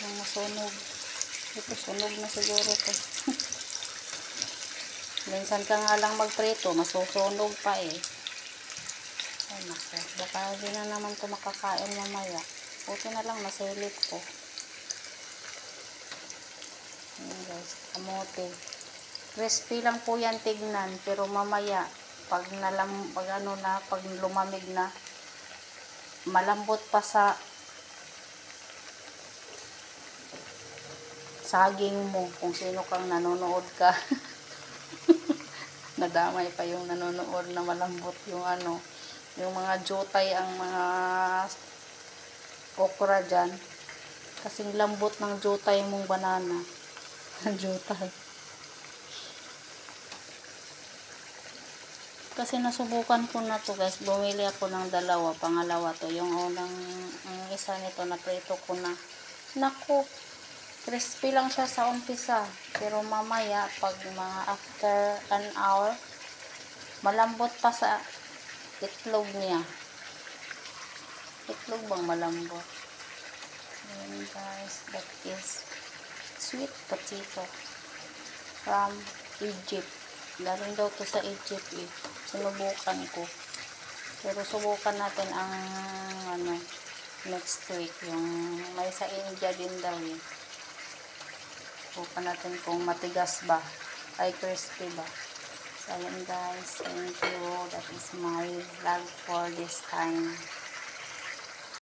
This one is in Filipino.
Yung masunog. Ito, sunog na siguro to. Minsan ka nga lang magprito, masusunog pa eh. Ay naku, baka hindi na naman ito makakain mamaya. Buti na lang, nasilip ko. Ayan guys, kamote. Crispy lang po yan tignan, pero mamaya, pag lumamig na, malambot pa sa saging mo, kung sino kang nanonood ka. Nadamay pa yung nanonood na malambot yung yung mga jutay ang mga okra dyan. Kasing lambot ng jutay mong banana. Jutay. Kasi nasubukan ko na to guys. Bumili ako ng dalawa. Pangalawa to. Yung unang isa nito na prito ko na. Naku. Crispy lang siya sa umpisa. Pero mamaya pag mga after an hour, malambot pa sa itlog niya. Itlog bang malambot? Ayan guys, that is sweet potato from Egypt. Galing daw to sa Egypt eh. Sinubukan ko. Pero subukan natin ang next week. Yung may sa India din daw eh. Subukan natin kung matigas ba. Ay crispy ba. So, ayan guys, thank you. That is my vlog for this time.